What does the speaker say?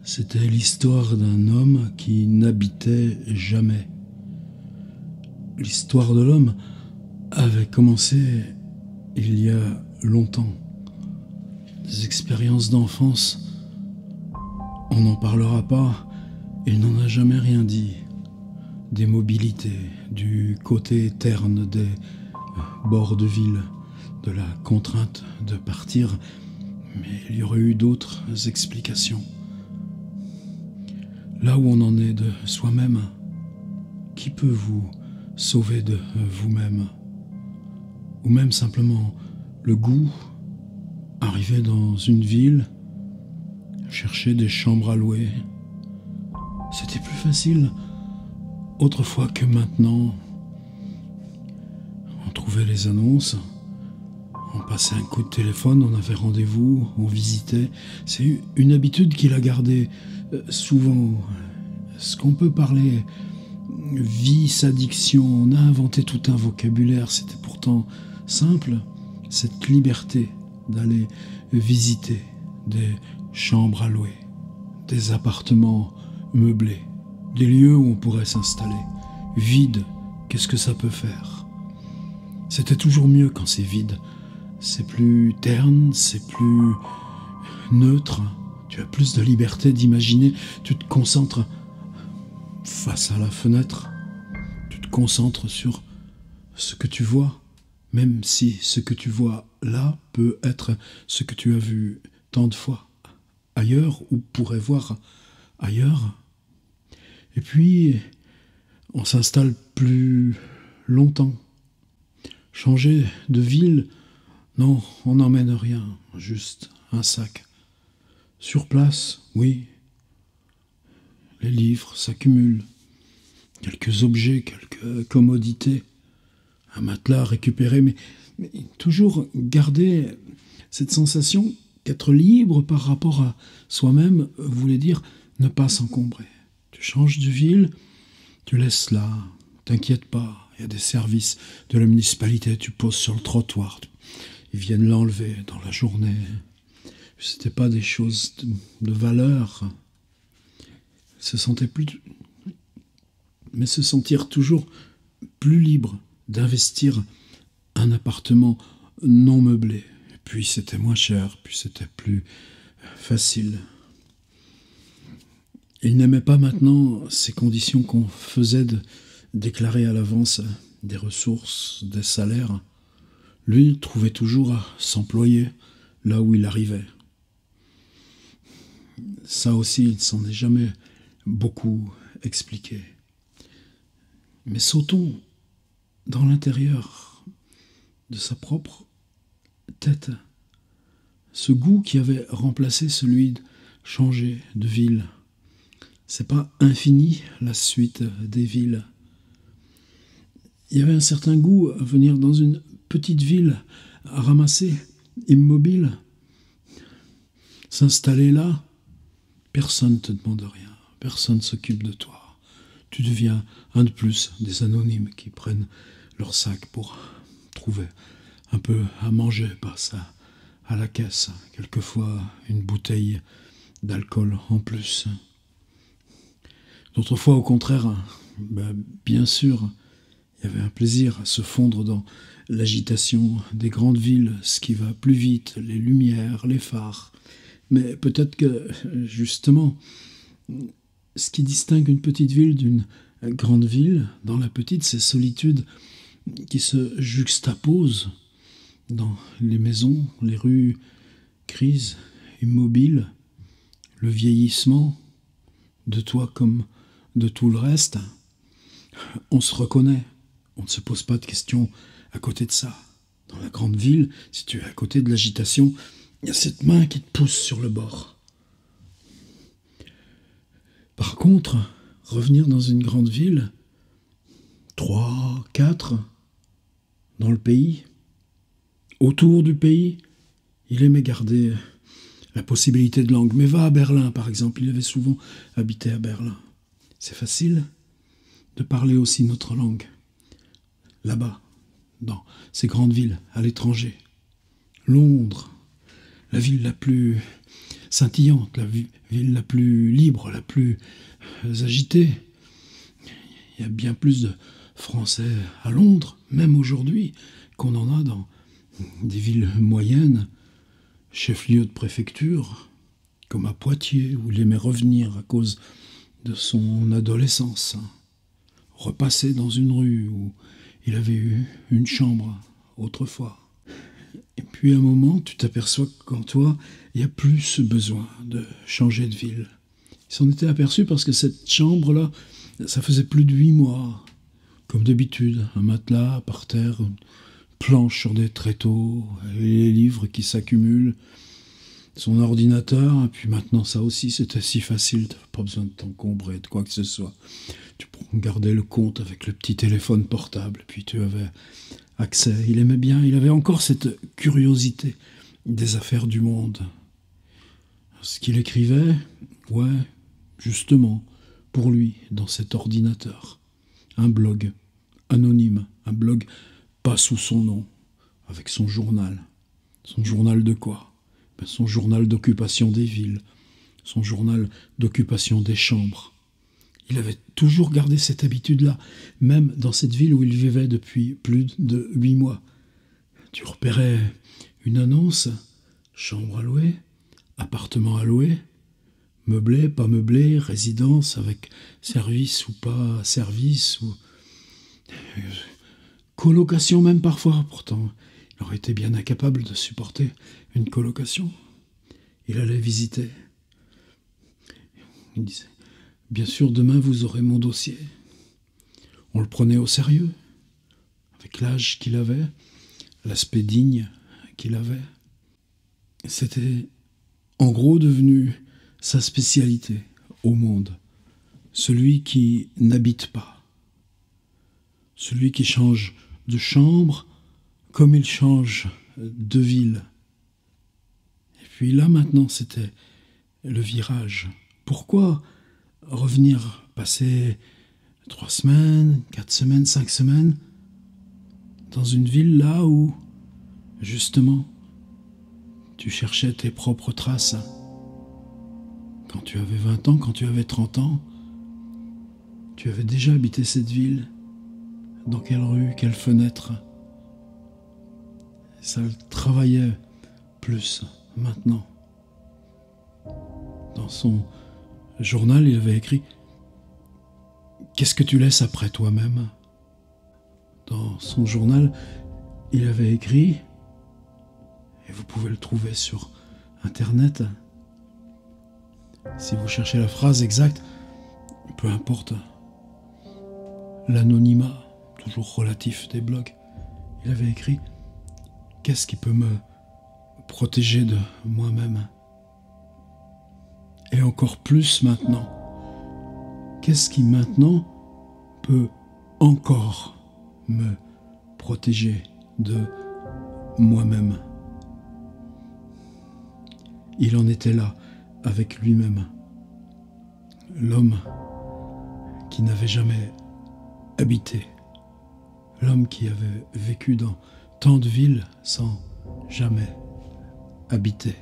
C'était l'histoire d'un homme qui n'habitait jamais. L'histoire de l'homme avait commencé il y a longtemps. Des expériences d'enfance, on n'en parlera pas, il n'en a jamais rien dit. Des mobilités, du côté terne des bords de ville, de la contrainte de partir, mais il y aurait eu d'autres explications. Là où on en est de soi-même, qui peut vous sauver de vous-même? Ou même simplement le goût, arriver dans une ville, chercher des chambres à louer. C'était plus facile autrefois que maintenant. On trouvait les annonces, on passait un coup de téléphone, on avait rendez-vous, on visitait. C'est une habitude qu'il a gardée souvent. Ce qu'on peut parler vice, addiction, on a inventé tout un vocabulaire, c'était pourtant simple, cette liberté d'aller visiter des chambres à louer, des appartements meublés, des lieux où on pourrait s'installer. Vide, qu'est-ce que ça peut faire? C'était toujours mieux quand c'est vide. C'est plus terne, c'est plus neutre. Tu as plus de liberté d'imaginer. Tu te concentres face à la fenêtre. Tu te concentres sur ce que tu vois, même si ce que tu vois là peut être ce que tu as vu tant de fois ailleurs ou pourrais voir ailleurs. Et puis, on s'installe plus longtemps. Changer de ville, non, on n'emmène rien, juste un sac. Sur place, oui, les livres s'accumulent, quelques objets, quelques commodités, un matelas récupéré, mais toujours garder cette sensation qu'être libre par rapport à soi-même voulait dire ne pas s'encombrer. Tu changes de ville, tu laisses là, t'inquiète pas, il y a des services de la municipalité, tu poses sur le trottoir, ils viennent l'enlever dans la journée. C'était pas des choses de valeur. Se sentir mais se sentir toujours plus libre d'investir un appartement non meublé. Et puis c'était moins cher, puis c'était plus facile. Il n'aimait pas maintenant ces conditions qu'on faisait de déclarer à l'avance des ressources, des salaires. Lui, il trouvait toujours à s'employer là où il arrivait. Ça aussi, il ne s'en est jamais beaucoup expliqué. Mais sautons dans l'intérieur de sa propre tête. Ce goût qui avait remplacé celui de changer de ville. C'est pas infini la suite des villes. Il y avait un certain goût à venir dans une petite ville, à ramasser, immobile, s'installer là. Personne ne te demande rien, personne ne s'occupe de toi. Tu deviens un de plus des anonymes qui prennent leur sac pour trouver un peu à manger, passe à la caisse, quelquefois une bouteille d'alcool en plus. D'autres fois, au contraire, bien sûr, il y avait un plaisir à se fondre dans l'agitation des grandes villes, ce qui va plus vite, les lumières, les phares. Mais peut-être que, justement, ce qui distingue une petite ville d'une grande ville, dans la petite, c'est solitude qui se juxtapose dans les maisons, les rues grises, immobiles, le vieillissement de toi comme de tout le reste. On se reconnaît, on ne se pose pas de questions à côté de ça. Dans la grande ville, si tu es à côté de l'agitation, il y a cette main qui te pousse sur le bord. Par contre, revenir dans une grande ville, 3, 4, dans le pays, autour du pays, il aimait garder la possibilité de langue. Mais va à Berlin, par exemple, il avait souvent habité à Berlin. C'est facile de parler aussi notre langue. Là-bas, dans ces grandes villes, à l'étranger. Londres, la ville la plus scintillante, la ville la plus libre, la plus agitée. Il y a bien plus de Français à Londres, même aujourd'hui, qu'on en a dans des villes moyennes, chefs-lieux de préfecture, comme à Poitiers, où il aimait revenir à cause de son adolescence. Repasser dans une rue où il avait eu une chambre autrefois. Et puis à un moment, tu t'aperçois qu'en toi, il n'y a plus ce besoin de changer de ville. Il s'en était aperçu parce que cette chambre-là, ça faisait plus de 8 mois. Comme d'habitude, un matelas par terre, une planche sur des tréteaux, et les livres qui s'accumulent, son ordinateur, et puis maintenant ça aussi c'était si facile, tu n'avais pas besoin de t'encombrer de quoi que ce soit. Tu gardais le compte avec le petit téléphone portable, puis tu avais accès. Il aimait bien, il avait encore cette curiosité des affaires du monde. Ce qu'il écrivait, ouais, justement, pour lui, dans cet ordinateur. Un blog anonyme, un blog pas sous son nom, avec son journal. Son journal de quoi ? Son journal d'occupation des villes, son journal d'occupation des chambres. Il avait toujours gardé cette habitude-là, même dans cette ville où il vivait depuis plus de 8 mois. Tu repérais une annonce, chambre à louer, appartement à louer, meublé, pas meublé, résidence avec service ou pas service, ou colocation même parfois. Pourtant, il aurait été bien incapable de supporter une colocation. Il allait visiter. Il disait, bien sûr, demain vous aurez mon dossier. On le prenait au sérieux, avec l'âge qu'il avait, l'aspect digne qu'il avait. C'était en gros devenu sa spécialité au monde. Celui qui n'habite pas. Celui qui change de chambre comme il change de ville. Et puis là maintenant c'était le virage. Pourquoi revenir passer 3 semaines, 4 semaines, 5 semaines dans une ville là où justement tu cherchais tes propres traces? Quand tu avais 20 ans, quand tu avais 30 ans, tu avais déjà habité cette ville. Dans quelle rue, quelle fenêtre? Ça le travaillait plus maintenant. Dans son journal, il avait écrit « Qu'est-ce que tu laisses après toi-même » Dans son journal, il avait écrit, et vous pouvez le trouver sur Internet, si vous cherchez la phrase exacte, peu importe, l'anonymat, toujours relatif des blogs, il avait écrit « Qu'est-ce qui peut me protéger de moi-même » Et encore plus maintenant, qu'est-ce qui maintenant peut encore me protéger de moi-même? Il en était là avec lui-même. L'homme qui n'avait jamais habité. L'homme qui avait vécu dans tant de villes sans jamais habiter.